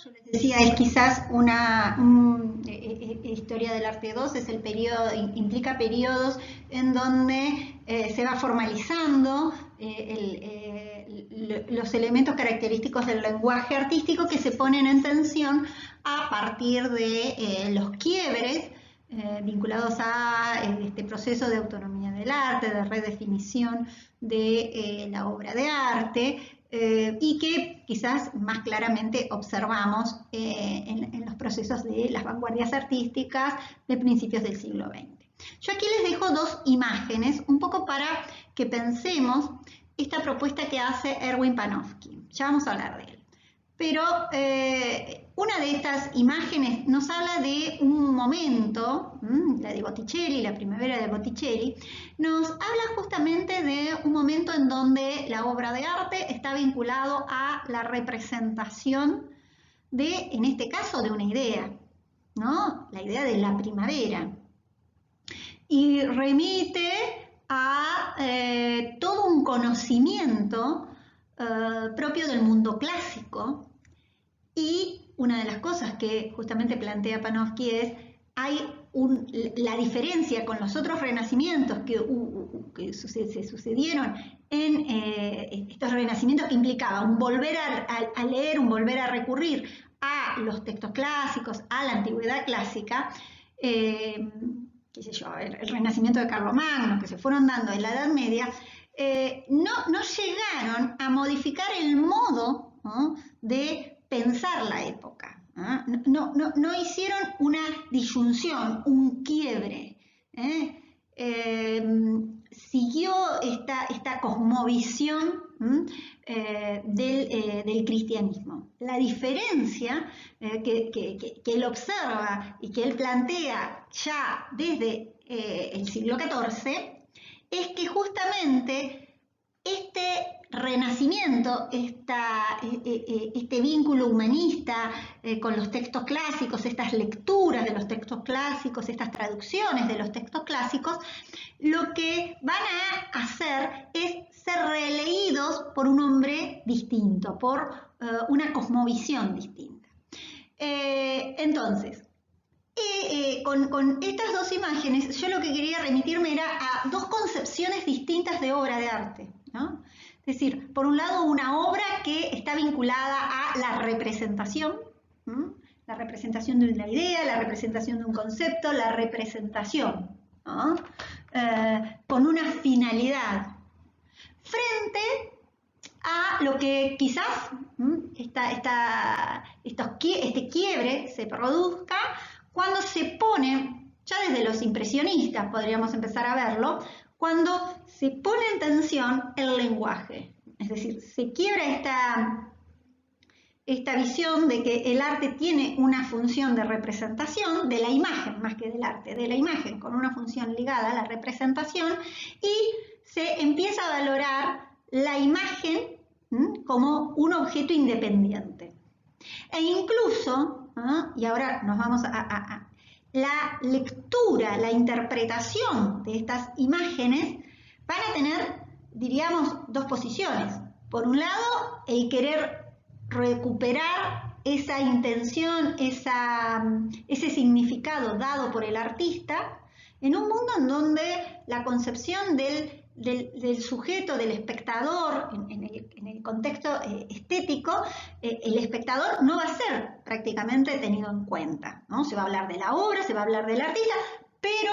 Yo les decía, es quizás historia del arte 2, es el periodo, implica periodos en donde se va formalizando los elementos característicos del lenguaje artístico que se ponen en tensión a partir de los quiebres vinculados a este proceso de autonomía del arte, de redefinición de la obra de arte, y que quizás más claramente observamos en los procesos de las vanguardias artísticas de principios del siglo XX. Yo aquí les dejo dos imágenes, un poco para que pensemos esta propuesta que hace Erwin Panofsky. Ya vamos a hablar de él. Pero una de estas imágenes nos habla de un momento, la de Botticelli, la primavera de Botticelli, nos habla justamente de un momento en donde la obra de arte está vinculado a la representación de, en este caso, de una idea, ¿no? La idea de la primavera. Y remite a todo un conocimiento propio del mundo clásico. Y una de las cosas que justamente plantea Panofsky es, la diferencia con los otros renacimientos que se sucedieron en estos renacimientos que implicaban un volver a leer, un volver a recurrir a los textos clásicos, a la antigüedad clásica, qué sé yo, el renacimiento de Carlomagno, que se fueron dando en la Edad Media, no llegaron a modificar el modo, ¿no?, de pensar la época. No hicieron una disyunción, un quiebre. Siguió esta cosmovisión del cristianismo. La diferencia que él observa y que él plantea ya desde el siglo XIV es que justamente este renacimiento, este vínculo humanista con los textos clásicos, estas lecturas de los textos clásicos, estas traducciones de los textos clásicos, lo que van a hacer es ser releídos por un hombre distinto, por una cosmovisión distinta. Entonces, con estas dos imágenes, yo lo que quería remitirme era a dos concepciones distintas de obra de arte, ¿no? Es decir, por un lado, una obra que está vinculada a la representación de una idea, la representación de un concepto, la representación, ¿no?, con una finalidad, frente a lo que quizás este quiebre se produzca cuando se pone, ya desde los impresionistas podríamos empezar a verlo, cuando se pone en tensión el lenguaje. Es decir, se quiebra esta visión de que el arte tiene una función de representación de la imagen, más que del arte, de la imagen, con una función ligada a la representación, y se empieza a valorar la imagen como un objeto independiente. E incluso, y ahora nos vamos a la lectura, la interpretación de estas imágenes van a tener, diríamos, dos posiciones. Por un lado, el querer recuperar esa intención, ese significado dado por el artista en un mundo en donde la concepción del sujeto, del espectador, en el contexto estético, el espectador no va a ser prácticamente tenido en cuenta, ¿no? Se va a hablar de la obra, se va a hablar del artista, pero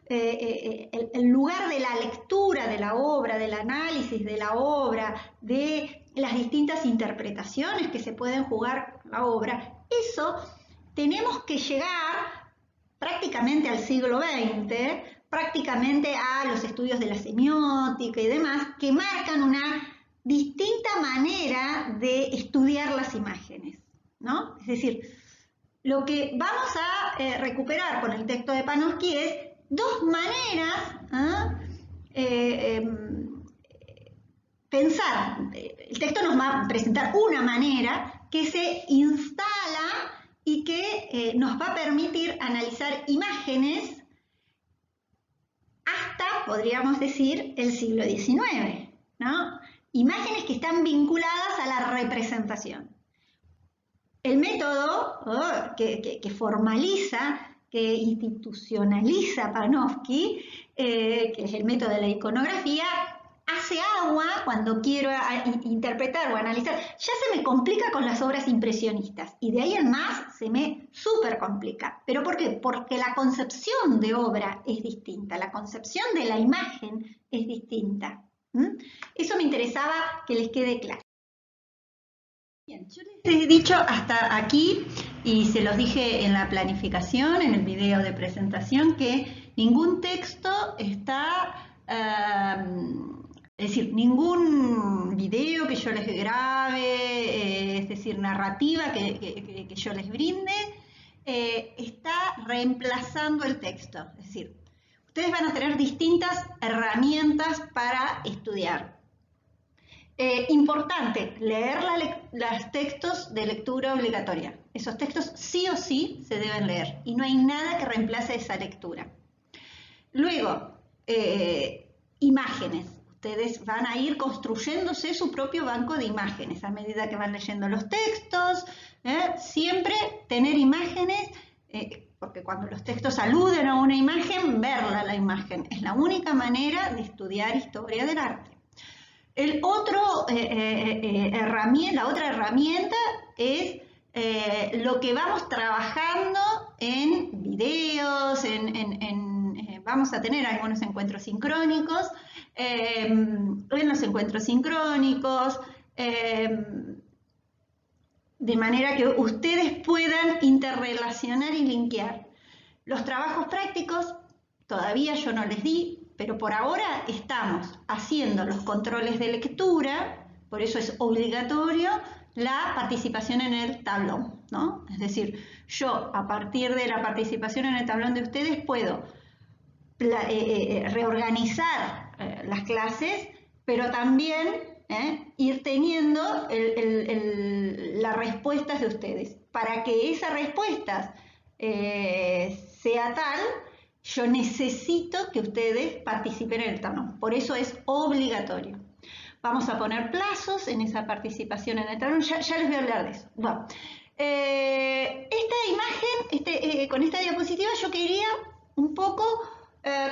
el lugar de la lectura de la obra, del análisis de la obra, de las distintas interpretaciones que se pueden jugar con la obra, eso tenemos que llegar prácticamente al siglo XX, prácticamente a los estudios de la semiótica y demás, que marcan una distinta manera de estudiar las imágenes, ¿no? Es decir, lo que vamos a recuperar con el texto de Panofsky es dos maneras, pensar. El texto nos va a presentar una manera que se instala y que nos va a permitir analizar imágenes hasta, podríamos decir, el siglo XIX, ¿no? Imágenes que están vinculadas a la representación. El método que formaliza, que institucionaliza Panofsky, que es el método de la iconografía, hace agua cuando quiero interpretar o analizar. Ya se me complica con las obras impresionistas y de ahí en más se me súper complica. ¿Pero por qué? Porque la concepción de obra es distinta, la concepción de la imagen es distinta. Eso me interesaba que les quede claro. Bien, yo les he dicho hasta aquí, y se los dije en la planificación, en el video de presentación, que ningún texto está, es decir, ningún video que yo les grabe, es decir, narrativa que yo les brinde, está reemplazando el texto. Es decir, ustedes van a tener distintas herramientas para estudiar. Importante, leer los textos de lectura obligatoria. Esos textos sí o sí se deben leer y no hay nada que reemplace esa lectura. Luego, imágenes. Ustedes van a ir construyéndose su propio banco de imágenes a medida que van leyendo los textos. Siempre tener imágenes, porque cuando los textos aluden a una imagen, verla la imagen. Es la única manera de estudiar historia del arte. La otra herramienta es lo que vamos trabajando en videos, vamos a tener algunos encuentros sincrónicos, en los encuentros sincrónicos, de manera que ustedes puedan interrelacionar y linkear. Los trabajos prácticos todavía yo no les di, pero por ahora estamos haciendo los controles de lectura, por eso es obligatorio la participación en el tablón, ¿no? Es decir, yo a partir de la participación en el tablón de ustedes puedo reorganizar las clases, pero también ir teniendo las respuestas de ustedes. Para que esas respuestas sea tal, yo necesito que ustedes participen en el tablón, por eso es obligatorio. Vamos a poner plazos en esa participación en el tablón, ya les voy a hablar de eso. Bueno, esta imagen, con esta diapositiva yo quería un poco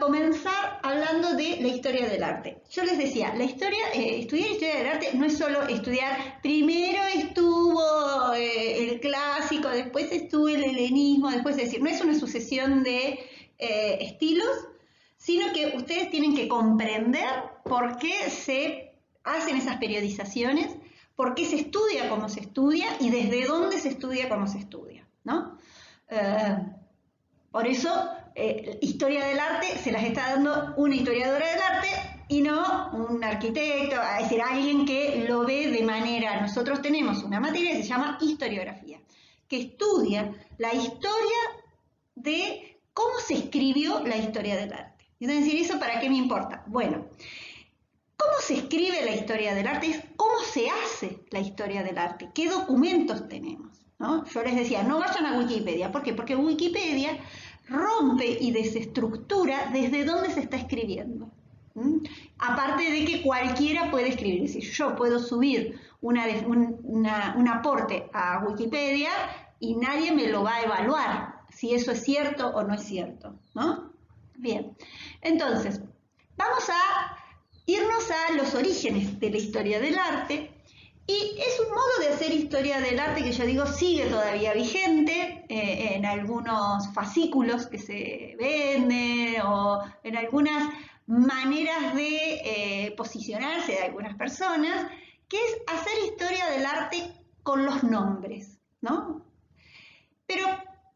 comenzar hablando de la historia del arte. Yo les decía, estudiar historia del arte no es solo estudiar, primero estuvo el clásico, después estuvo el helenismo, después, es decir, no es una sucesión de estilos, sino que ustedes tienen que comprender por qué se hacen esas periodizaciones, por qué se estudia como se estudia y desde dónde se estudia como se estudia, ¿no? Por eso, historia del arte se las está dando una historiadora del arte y no un arquitecto, es decir, alguien que lo ve de manera. Nosotros tenemos una materia que se llama historiografía, que estudia la historia de cómo se escribió la historia del arte. Y van a decir, ¿eso para qué me importa? Bueno, ¿cómo se escribe la historia del arte? Es cómo se hace la historia del arte, qué documentos tenemos, ¿no? Yo les decía, no vayan a Wikipedia. ¿Por qué? Porque Wikipedia rompe y desestructura desde dónde se está escribiendo. Aparte de que cualquiera puede escribir, es decir, yo puedo subir un aporte a Wikipedia y nadie me lo va a evaluar si eso es cierto o no es cierto, ¿no? Bien, entonces, vamos a irnos a los orígenes de la historia del arte, y es un modo de hacer historia del arte que yo digo sigue todavía vigente en algunos fascículos que se venden o en algunas maneras de posicionarse de algunas personas, que es hacer historia del arte con los nombres, ¿no? Pero,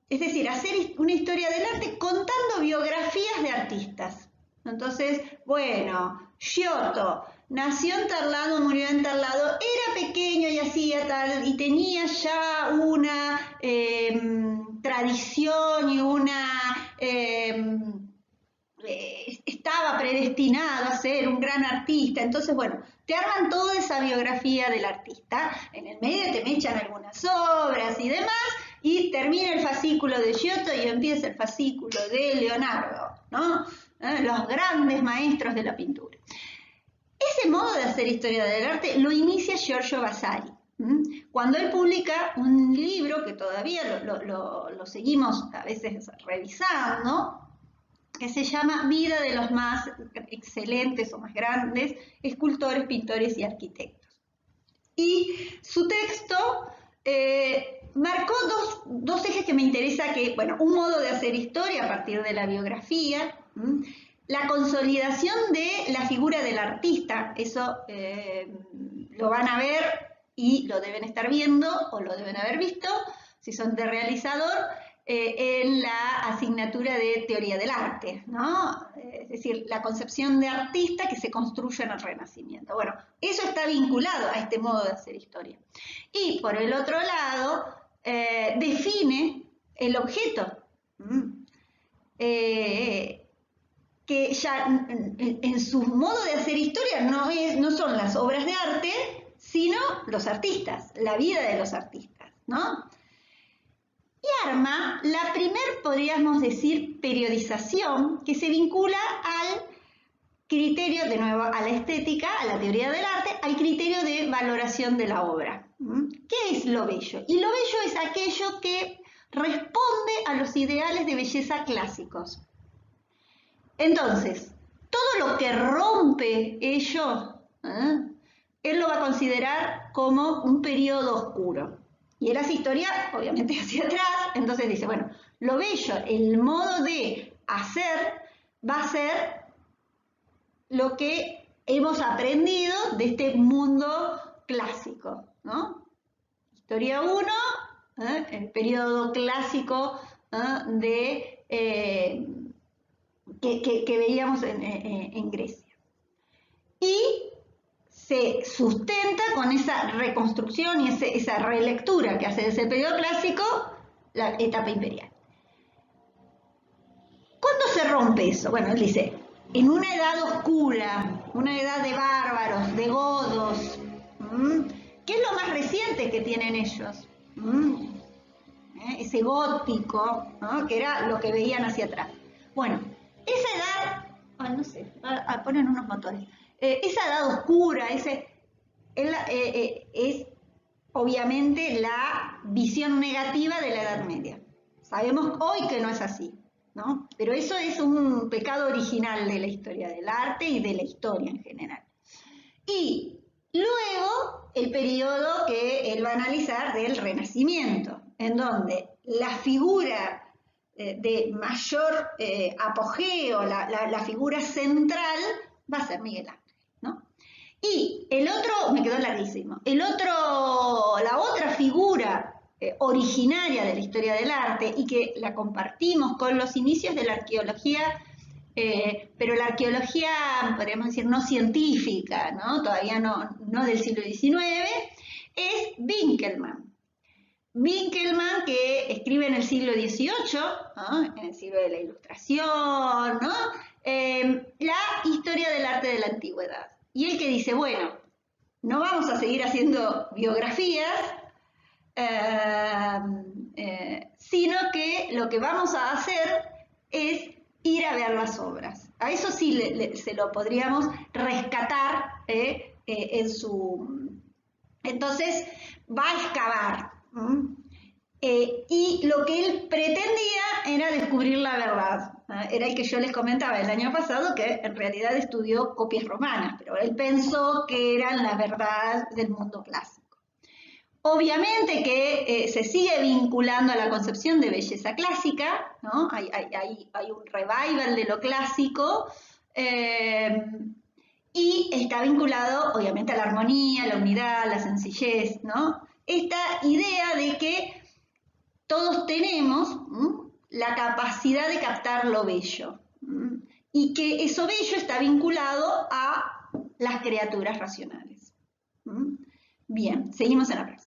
es decir, hacer una historia del arte contando biografías de artistas. Entonces, bueno, Giotto nació en tal lado, murió en tal lado, era pequeño y hacía tal, y tenía ya una tradición y estaba predestinado a ser un gran artista. Entonces, bueno, te arman toda esa biografía del artista, en el medio te mechan algunas obras y demás, y termina el fascículo de Giotto y empieza el fascículo de Leonardo, ¿no? Los grandes maestros de la pintura. Ese modo de hacer historia del arte lo inicia Giorgio Vasari, cuando él publica un libro libro, que todavía lo seguimos a veces revisando, que se llama Vida de los más excelentes o más grandes escultores, pintores y arquitectos. Y su texto marcó dos ejes que me interesa, que, bueno, un modo de hacer historia a partir de la biografía, la consolidación de la figura del artista, eso lo van a ver y lo deben estar viendo o lo deben haber visto, si son de realizador, en la asignatura de teoría del arte, ¿no? Es decir, la concepción de artista que se construye en el Renacimiento. Bueno, eso está vinculado a este modo de hacer historia. Y por el otro lado, define el objeto, que ya en su modo de hacer historia no son las obras de arte, sino los artistas, la vida de los artistas, ¿no? Y arma la primer, podríamos decir, periodización que se vincula al criterio, de nuevo, a la estética, a la teoría del arte, al criterio de valoración de la obra. ¿Qué es lo bello? Y lo bello es aquello que responde a los ideales de belleza clásicos. Entonces, todo lo que rompe ello, él lo va a considerar como un periodo oscuro. Y él hace historia, obviamente, hacia atrás, entonces dice, bueno, lo bello, el modo de hacer, va a ser lo que hemos aprendido de este mundo clásico, ¿no? Historia 1, el periodo clásico que veíamos en Grecia. Y se sustenta con esa reconstrucción y esa relectura que hace de ese periodo clásico la etapa imperial. ¿Cuándo se rompe eso? Bueno, él dice, en una edad oscura, una edad de bárbaros, de godos, ¿qué es lo más reciente que tienen ellos? Ese gótico, ¿no? Que era lo que veían hacia atrás. Bueno, esa edad, no sé, ponen unos motores. Esa edad oscura, es obviamente la visión negativa de la Edad Media. Sabemos hoy que no es así, ¿no? Pero eso es un pecado original de la historia del arte y de la historia en general. Y luego el periodo que él va a analizar del Renacimiento, en donde la figura de mayor apogeo, la figura central, va a ser Miguel Ángel. ¿No? Y el otro, me quedó larguísimo, la otra figura originaria de la historia del arte y que la compartimos con los inicios de la arqueología, pero la arqueología, podríamos decir, no científica, ¿no? Todavía no del siglo XIX, es Winckelmann. Winckelmann, que escribe en el siglo XVIII, ¿no? En el siglo de la Ilustración, ¿no? La historia del arte de la antigüedad. Y él que dice, bueno, no vamos a seguir haciendo biografías, sino que lo que vamos a hacer es ir a ver las obras. A eso sí se lo podríamos rescatar en su... Entonces va a excavar. Y lo que él pretendía era descubrir la verdad. Era el que yo les comentaba el año pasado, que en realidad estudió copias romanas, pero él pensó que eran la verdad del mundo clásico. Obviamente que se sigue vinculando a la concepción de belleza clásica, ¿no? Hay un revival de lo clásico, y está vinculado obviamente a la armonía, la unidad, la sencillez, ¿no? Esta idea de que todos tenemos la capacidad de captar lo bello y que eso bello está vinculado a las criaturas racionales. Bien, seguimos en la próxima.